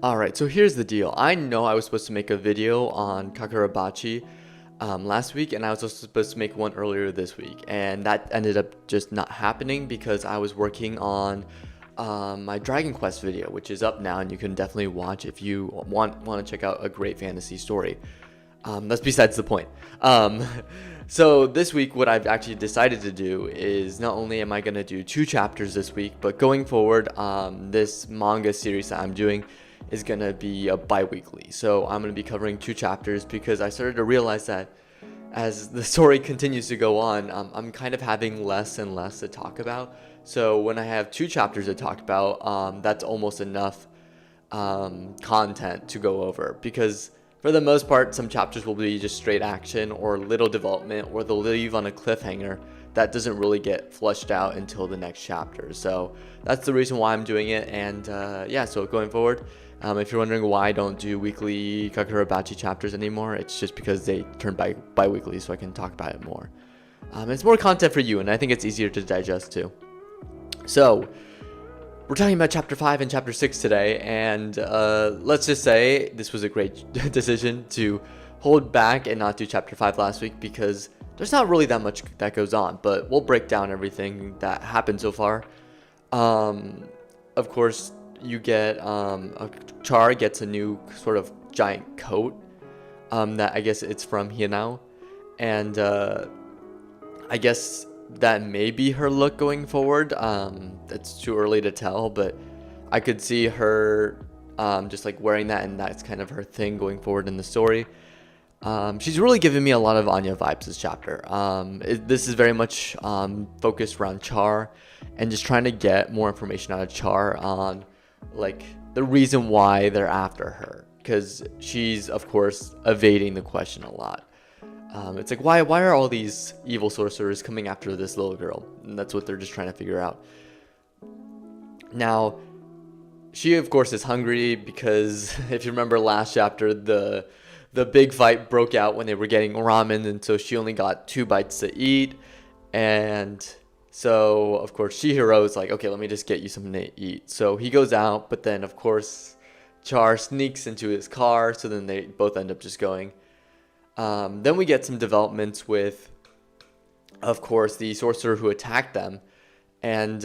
Alright, so here's the deal. I know I was supposed to make a video on Kagurabachi last week, and I was also supposed to make one earlier this week, and that ended up just not happening because I was working on my Dragon Quest video, which is up now, and you can definitely watch if you want to check out a great fantasy story. That's besides the point. So this week, what I've actually decided to do is not only am I going to do 2 chapters this week, but going forward, this manga series that I'm doing is going to be a bi-weekly. So I'm going to be covering 2 chapters because I started to realize that as the story continues to go on, I'm kind of having less and less to talk about. So when I have 2 chapters to talk about, that's almost enough content to go over, because for the most part, some chapters will be just straight action or little development, or they'll leave on a cliffhanger that doesn't really get fleshed out until the next chapter. So that's the reason why I'm doing it. And yeah, so going forward, if you're wondering why I don't do weekly Kagurabachi chapters anymore, it's just because they turn bi-weekly, so I can talk about it more. It's more content for you, and I think it's easier to digest too. So we're talking about chapter 5 and chapter 6 today, and let's just say this was a great decision to hold back and not do chapter 5 last week, because there's not really that much that goes on, but we'll break down everything that happened so far. Of course, you get Char gets a new sort of giant coat that I guess it's from Hinao, and I guess that may be her look going forward. It's too early to tell, but I could see her just like wearing that, and that's kind of her thing going forward in the story. She's really giving me a lot of Anya vibes this chapter. This is very much focused around Char and just trying to get more information out of Char on like the reason why they're after her, because she's of course evading the question a lot. It's like, why are all these evil sorcerers coming after this little girl? And that's what they're just trying to figure out. Now, she of course is hungry because if you remember last chapter, the big fight broke out when they were getting ramen, and so she only got 2 bites to eat. And so of course Chihiro is like, okay, let me just get you something to eat. So he goes out, but then of course Char sneaks into his car, so then they both end up just going. Then we get some developments with, of course, the sorcerer who attacked them, and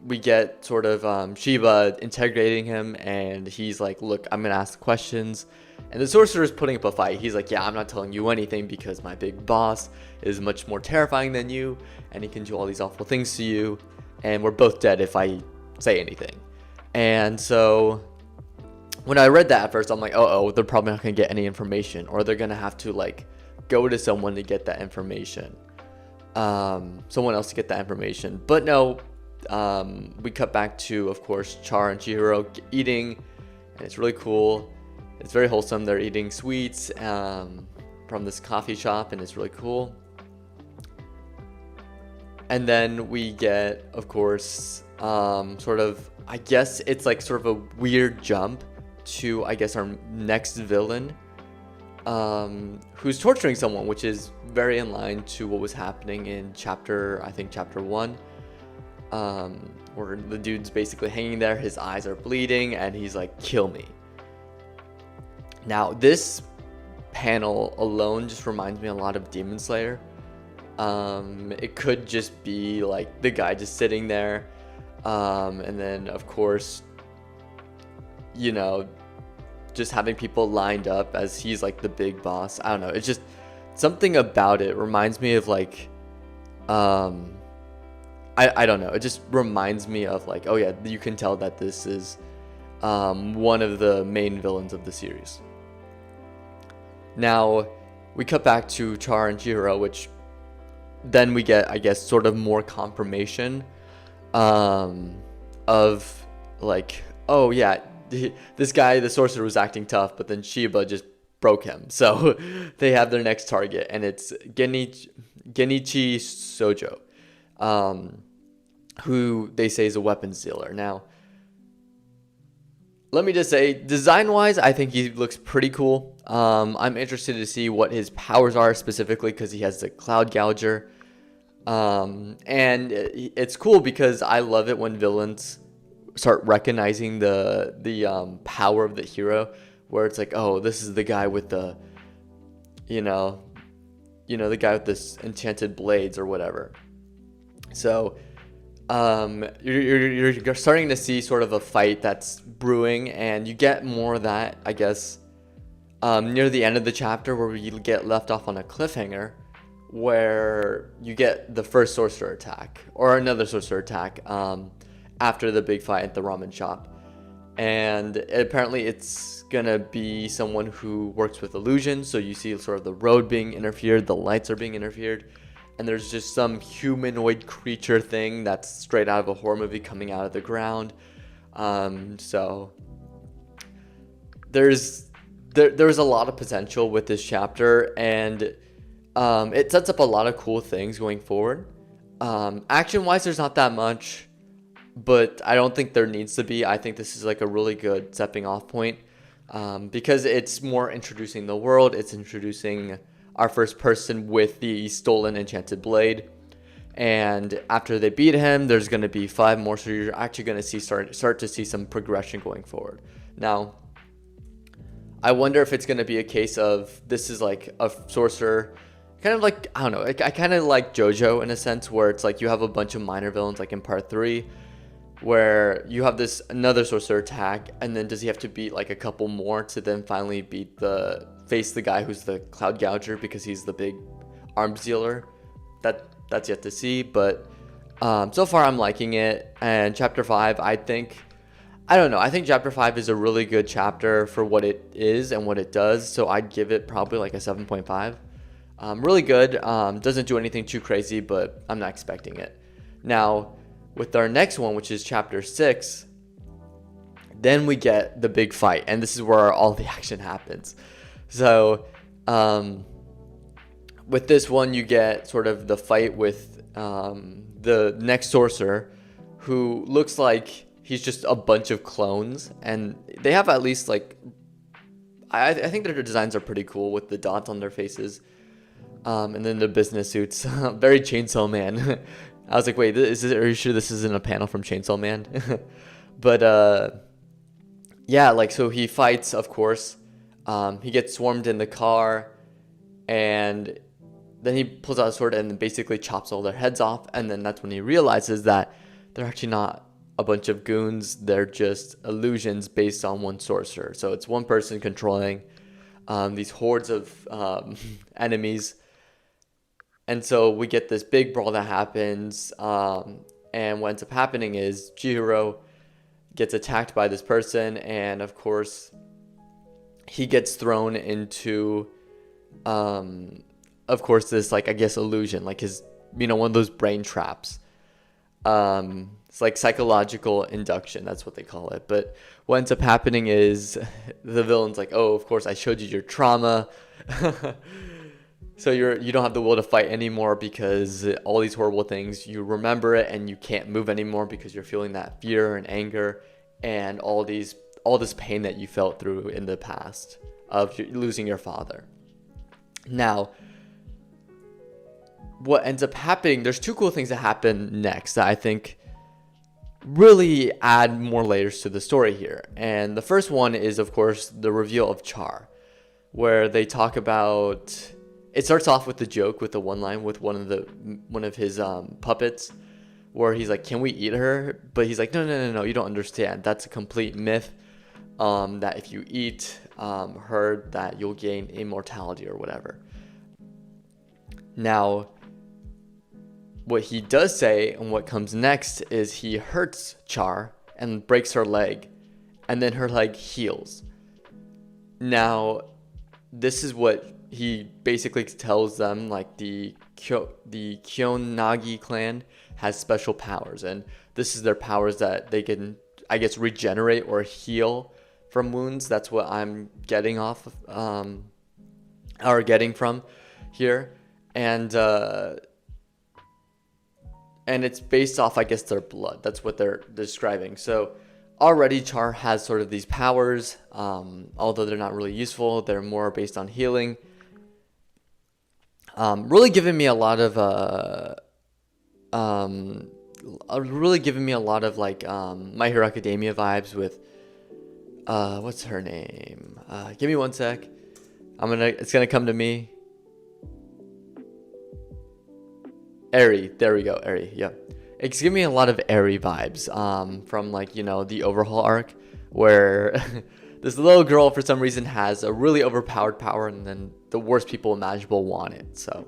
we get sort of Shiba integrating him, and he's like, look, I'm gonna ask questions, and the sorcerer is putting up a fight. He's like, yeah, I'm not telling you anything because my big boss is much more terrifying than you, and he can do all these awful things to you, and we're both dead if I say anything. And so when I read that at first, I'm like, oh, they're probably not going to get any information, or they're going to have to like go to someone to get that information, someone else to get that information. But no, we cut back to, of course, Char and Chihiro eating, and it's really cool. It's very wholesome. They're eating sweets from this coffee shop, and it's really cool. And then we get, of course, sort of, I guess it's like sort of a weird jump to, I guess, our next villain, who's torturing someone, which is very in line to what was happening in chapter 1, where the dude's basically hanging there, his eyes are bleeding, and he's like, kill me. Now, this panel alone just reminds me a lot of Demon Slayer. It could just be like the guy just sitting there, and then of course, you know, just having people lined up as he's like the big boss. I don't know, it's just something about it reminds me of like I don't know, it just reminds me of like, oh yeah, you can tell that this is one of the main villains of the series. Now we cut back to Char and Chihiro, which then we get, I guess, sort of more confirmation of like, oh yeah, this guy, the sorcerer, was acting tough, but then Shiba just broke him. So they have their next target, and it's Genichi Sojo, who they say is a weapons dealer. Now, let me just say, design-wise, I think he looks pretty cool. I'm interested to see what his powers are specifically, because he has the Cloud Gouger. And it's cool because I love it when villains start recognizing the power of the hero, where it's like, oh, this is the guy with the, you know, the guy with this enchanted blades or whatever. So you're starting to see sort of a fight that's brewing, and you get more of that, I guess, near the end of the chapter, where you get left off on a cliffhanger, where you get the first sorcerer attack, or another sorcerer attack, after the big fight at the ramen shop. And apparently it's gonna be someone who works with illusions, so you see sort of the road being interfered, the lights are being interfered, and there's just some humanoid creature thing that's straight out of a horror movie coming out of the ground. So there's a lot of potential with this chapter, and it sets up a lot of cool things going forward. Action wise, there's not that much, but I don't think there needs to be. I think this is like a really good stepping off point, because it's more introducing the world. It's introducing our first person with the stolen enchanted blade, and after they beat him, there's going to be 5 more, so you're actually going to see start to see some progression going forward. Now, I wonder if it's going to be a case of this is like a sorcerer, kind of like, I don't know, I kind of like JoJo in a sense, where it's like you have a bunch of minor villains, like in part 3, where you have this another sorcerer attack, and then does he have to beat like a couple more to then finally face the guy who's the cloud gouger, because he's the big arms dealer? That's yet to see, but so far I'm liking it. And chapter 5, I think chapter 5 is a really good chapter for what it is and what it does, so I'd give it probably like a 7.5. Really good. Doesn't do anything too crazy, but I'm not expecting it. Now, with our next one, which is chapter 6, then we get the big fight, and this is where all the action happens. So with this one, you get sort of the fight with the next sorcerer, who looks like he's just a bunch of clones, and they have at least like, I think their designs are pretty cool with the dots on their faces, and then the business suits. Very Chainsaw Man. I was like, wait, are you sure this isn't a panel from Chainsaw Man? But yeah, like, so he fights, of course. He gets swarmed in the car, and then he pulls out a sword and basically chops all their heads off. And then that's when he realizes that they're actually not a bunch of goons. They're just illusions based on one sorcerer. So it's one person controlling these hordes of enemies. And so we get this big brawl that happens, and what ends up happening is Chihiro gets attacked by this person, and of course he gets thrown into, of course, this, like, I guess, illusion, like his, one of those brain traps. It's like psychological induction, that's what they call it. But what ends up happening is the villain's like, oh, of course, I showed you your trauma. So you don't have the will to fight anymore, because all these horrible things, you remember it and you can't move anymore because you're feeling that fear and anger and all this pain that you felt through in the past of losing your father. Now, what ends up happening, there's 2 cool things that happen next that I think really add more layers to the story here. And the first one is, of course, the reveal of Char, where they talk about... It starts off with the joke, with the one line with one of his puppets, where he's like, "Can we eat her?" But he's like, "No, you don't understand. That's a complete myth. That if you eat her, that you'll gain immortality or whatever." Now, what he does say, and what comes next, is he hurts Char and breaks her leg, and then her leg heals. Now, this is what he basically tells them, like, the Kyonagi clan has special powers, and this is their powers that they can, I guess, regenerate or heal from wounds. That's what I'm getting getting from here, and it's based off, I guess, their blood. That's what they're describing. So already Char has sort of these powers, although they're not really useful. They're more based on healing. Really giving me a lot of really giving me a lot of like My Hero Academia vibes with what's her name? Give me one sec. It's gonna come to me. Eri, there we go, Eri, yeah. It's giving me a lot of Eri vibes from like, the overhaul arc where this little girl for some reason has a really overpowered power and then the worst people imaginable want it. So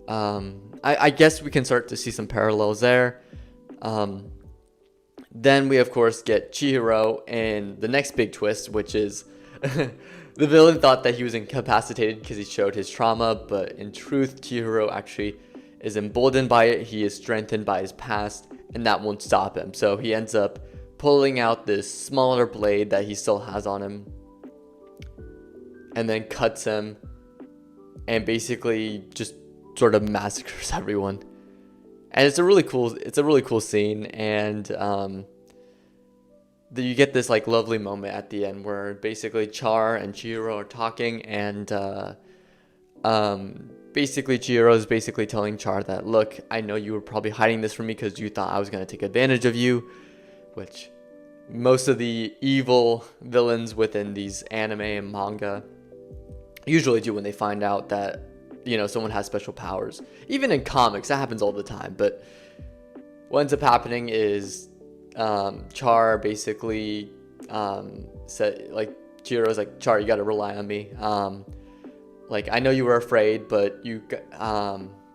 I guess we can start to see some parallels there. Then we of course get Chihiro and the next big twist, which is the villain thought that he was incapacitated because he showed his trauma, but in truth Chihiro actually is emboldened by it. He is strengthened by his past, and that won't stop him. So he ends up pulling out this smaller blade that he still has on him and then cuts him and basically just sort of massacres everyone. And it's a really cool scene, and you get this like lovely moment at the end where basically Char and Chihiro are talking, and basically Chihiro is basically telling Char that, look, I know you were probably hiding this from me because you thought I was going to take advantage of you, which most of the evil villains within these anime and manga usually do when they find out that, someone has special powers. Even in comics, that happens all the time. But what ends up happening is Char basically said, like, Chihiro's like, Char, you got to rely on me. Like, I know you were afraid, but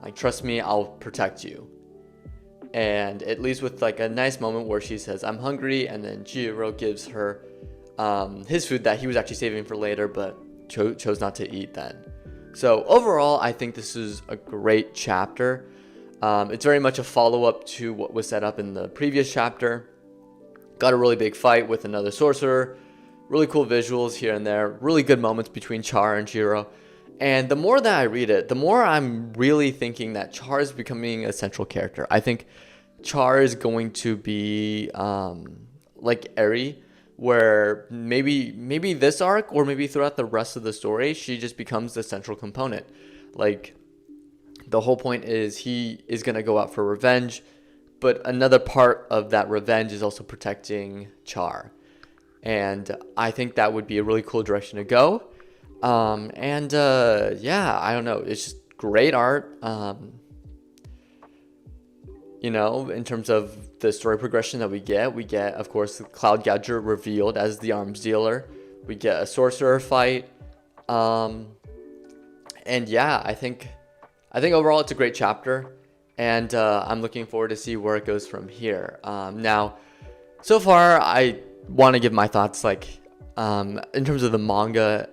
like, trust me, I'll protect you. And it leaves with like a nice moment where she says, I'm hungry, and then Chihiro gives her his food that he was actually saving for later, but chose not to eat then. So overall, I think this is a great chapter. It's very much a follow-up to what was set up in the previous chapter. Got a really big fight with another sorcerer. Really cool visuals here and there. Really good moments between Char and Chihiro. And the more that I read it, the more I'm really thinking that Char is becoming a central character. I think Char is going to be like Eri, where maybe this arc or maybe throughout the rest of the story, she just becomes the central component. Like, the whole point is he is going to go out for revenge, but another part of that revenge is also protecting Char. And I think that would be a really cool direction to go. Yeah, I don't know. It's just great art. In terms of the story progression that we get, of course, Cloud Gadger revealed as the arms dealer. We get a sorcerer fight. And yeah, I think overall it's a great chapter. And I'm looking forward to see where it goes from here. Now, so far, I want to give my thoughts, like, in terms of the manga,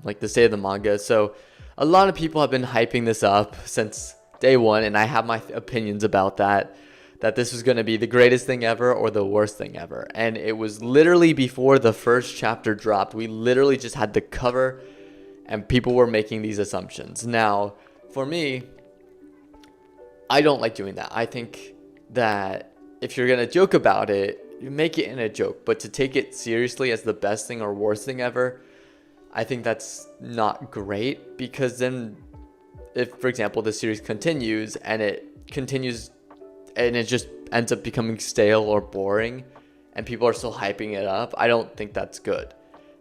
like the state of the manga. So a lot of people have been hyping this up since day one, and I have my opinions about that this was going to be the greatest thing ever or the worst thing ever. And it was literally before the first chapter dropped. We literally just had the cover and people were making these assumptions. Now, for me, I don't like doing that. I think that if you're going to joke about it, you make it in a joke, but to take it seriously as the best thing or worst thing ever, I think that's not great, because then if, for example, the series continues and it just ends up becoming stale or boring and people are still hyping it up, I don't think that's good.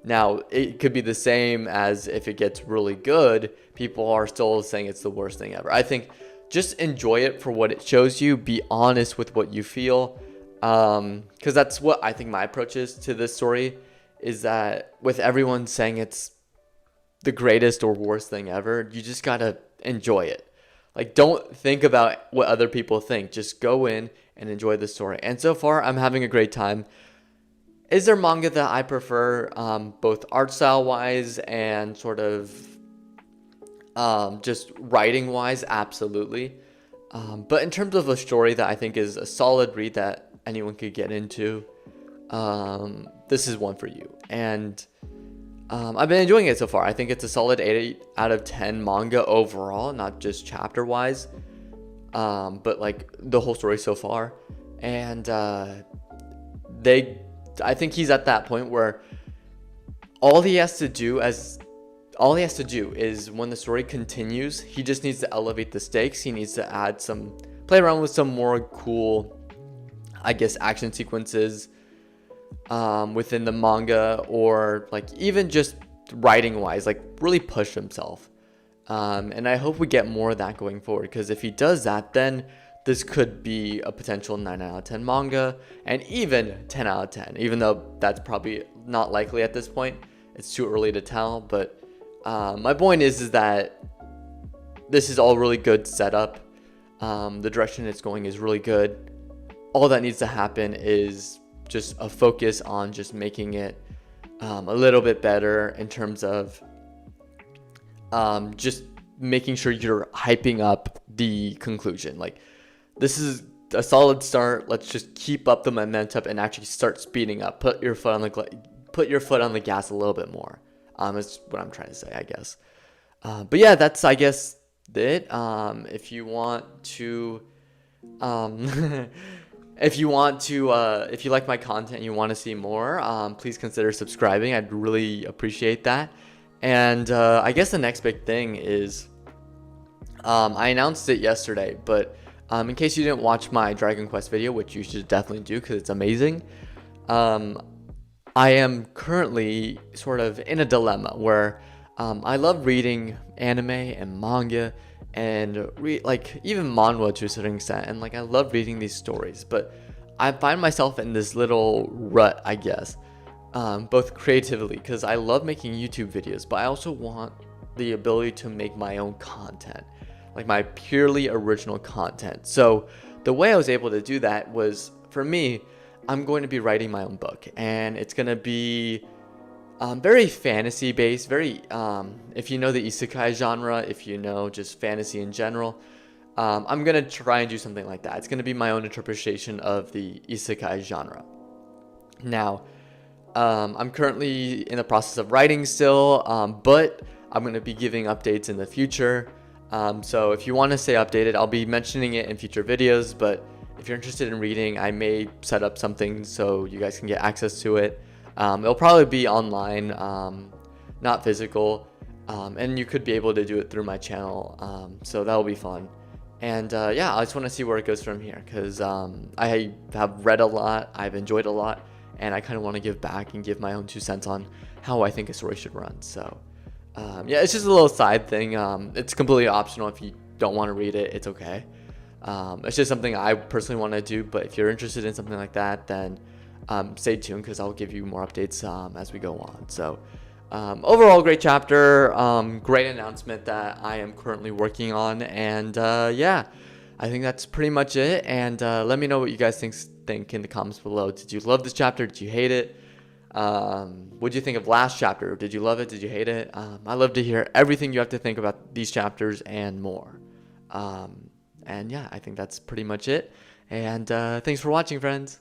Now, it could be the same as if it gets really good, people are still saying it's the worst thing ever. I think just enjoy it for what it shows you, be honest with what you feel. Because that's what I think my approach is to this story, is that with everyone saying it's the greatest or worst thing ever, you just gotta enjoy it. Like, don't think about what other people think. Just go in and enjoy the story. And so far, I'm having a great time. Is there manga that I prefer, both art style wise and sort of just writing wise? Absolutely. But in terms of a story that I think is a solid read that anyone could get into, this is one for you. And I've been enjoying it so far. I think it's a solid 8 out of 10 manga overall, not just chapter wise, but like the whole story so far. And I think he's at that point where all he has to do is, when the story continues, he just needs to elevate the stakes. He needs to play around with some more cool I guess, action sequences within the manga, or like even just writing wise, like really push himself. And I hope we get more of that going forward, because if he does that, then this could be a potential 9 out of 10 manga, and even 10 out of 10, even though that's probably not likely at this point. It's too early to tell, but my point is that this is all really good setup. The direction it's going is really good. All that needs to happen is just a focus on just making it a little bit better in terms of just making sure you're hyping up the conclusion. Like, this is a solid start. Let's just keep up the momentum and actually start speeding up. Put your foot on the gas a little bit more. Is what I'm trying to say, I guess. But yeah, that's, I guess, it. If you want to, if you like my content and you want to see more, please consider subscribing. I'd really appreciate that. And I guess the next big thing is, I announced it yesterday, but in case you didn't watch my Dragon Quest video, which you should definitely do because it's amazing, I am currently sort of in a dilemma where I love reading anime and manga and like even manhwa to a certain extent, and like I love reading these stories, but I find myself in this little rut, I guess, both creatively, because I love making YouTube videos, but I also want the ability to make my own content, like my purely original content. So the way I was able to do that was, for me, I'm going to be writing my own book, and it's going to be very fantasy based, very if you know the isekai genre, if you know just fantasy in general, I'm going to try and do something like that. It's going to be my own interpretation of the isekai genre. Now, I'm currently in the process of writing still, but I'm going to be giving updates in the future. So if you want to stay updated, I'll be mentioning it in future videos, but if you're interested in reading, I may set up something so you guys can get access to it. It'll probably be online, not physical, and you could be able to do it through my channel, so that'll be fun. And yeah, I just want to see where it goes from here, because I have read a lot, I've enjoyed a lot, and I kind of want to give back and give my own 2 cents on how I think a story should run. So yeah, it's just a little side thing. It's completely optional. If you don't want to read it, it's okay. It's just something I personally want to do, but if you're interested in something like that, then stay tuned, because I'll give you more updates as we go on. So overall, great chapter, great announcement that I am currently working on, and yeah, I think that's pretty much it. And let me know what you guys think in the comments below. Did you love this chapter? Did you hate it? What did you think of last chapter? Did you love it? Did you hate it? I love to hear everything you have to think about these chapters and more. And yeah, I think that's pretty much it. And thanks for watching, friends.